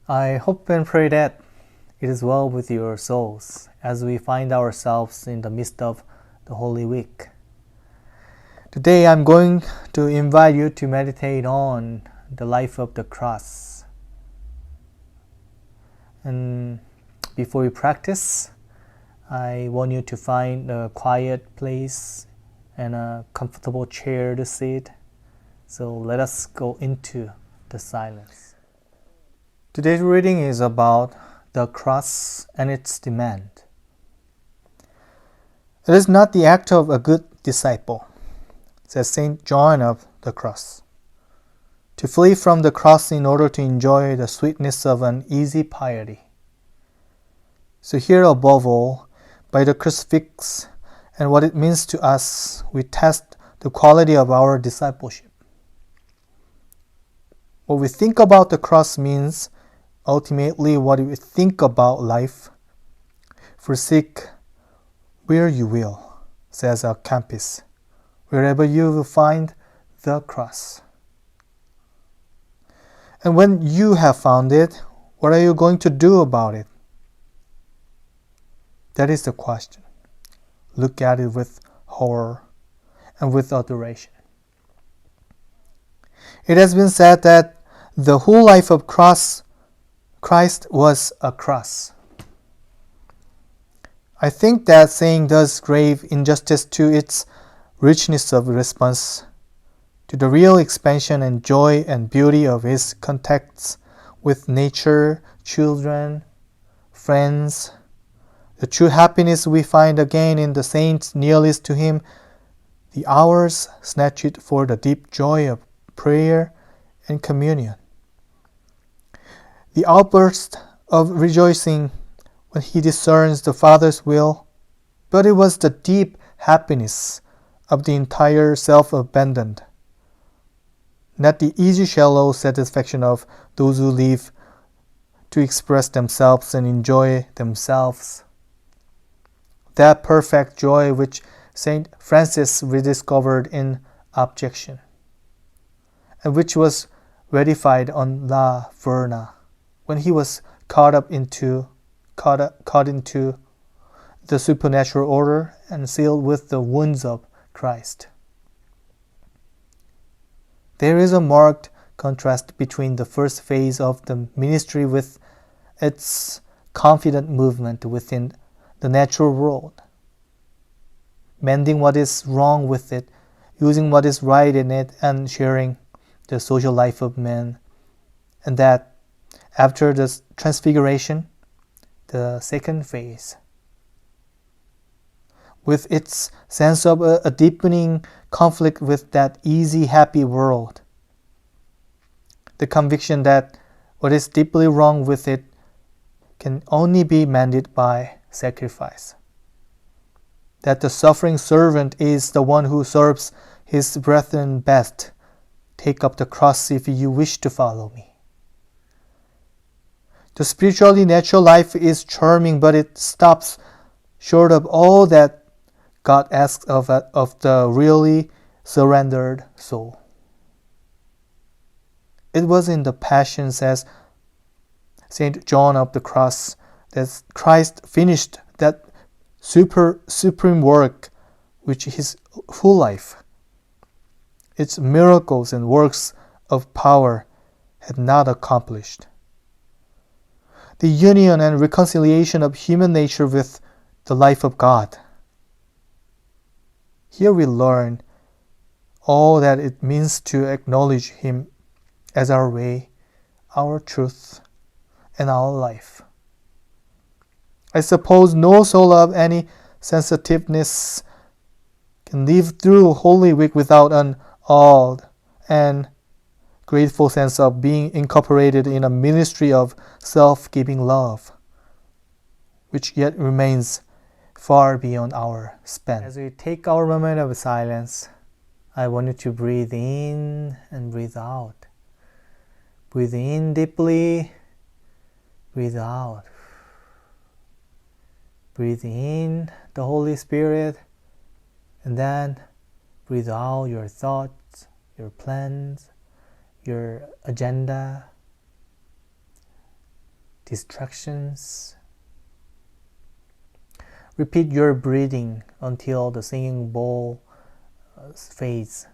I hope and pray that it is well with your souls as we find ourselves in the midst of the Holy Week. Today I'm going to invite you to meditate on the life of the cross. And before we practice, I want you to find a quiet place and a comfortable chair to sit. So let us go into the silence. Today's reading is about the cross and its demand. It is not the act of a good disciple, says St. John of the Cross, to flee from the cross in order to enjoy the sweetness of an easy piety. So here above all, by the crucifix and what it means to us, we test the quality of our discipleship. What we think about the cross means ultimately what we think about life. Forsake where you will, says a campus, wherever you will find the cross. And when you have found it, what are you going to do about it? That is the question. Look at it with horror and with adoration. It has been said that the whole life of Christ was a cross. I think that saying does grave injustice to its richness of response to the real expansion and joy and beauty of his contacts with nature, children, friends. The true happiness we find again in the saints nearest to him, the hours snatched for the deep joy of prayer and communion. The outburst of rejoicing when he discerns the Father's will, but it was the deep happiness of the entire self-abandoned, not the easy shallow satisfaction of those who live to express themselves and enjoy themselves. That perfect joy which St. Francis rediscovered in abjection, and which was ratified on La Verna when he was caught into the supernatural order and sealed with the wounds of Christ. There is a marked contrast between the first phase of the ministry with its confident movement within the natural world, mending what is wrong with it, using what is right in it, and sharing the social life of men, and that after the transfiguration, the second phase, with its sense of a deepening conflict with that easy, happy world, the conviction that what is deeply wrong with it can only be mended by sacrifice, that the suffering servant is the one who serves his brethren best. Take up the cross if you wish to follow me. The spiritually natural life is charming, but it stops short of all that God asks of the really surrendered soul. It was in the Passion, says St. John of the Cross, that Christ finished that supreme work which his whole life, its miracles and works of power had not accomplished. The union and reconciliation of human nature with the life of God. Here we learn all that it means to acknowledge him as our way, our truth, and our life. I suppose no soul of any sensitiveness can live through Holy Week without an awed and grateful sense of being incorporated in a ministry of self-giving love, which yet remains far beyond our span. As we take our moment of silence, I want you to breathe in and breathe out. Breathe in deeply, breathe out. Breathe in the Holy Spirit, and then breathe out your thoughts, your plans, your agenda, distractions. Repeat your breathing until the singing bowl fades.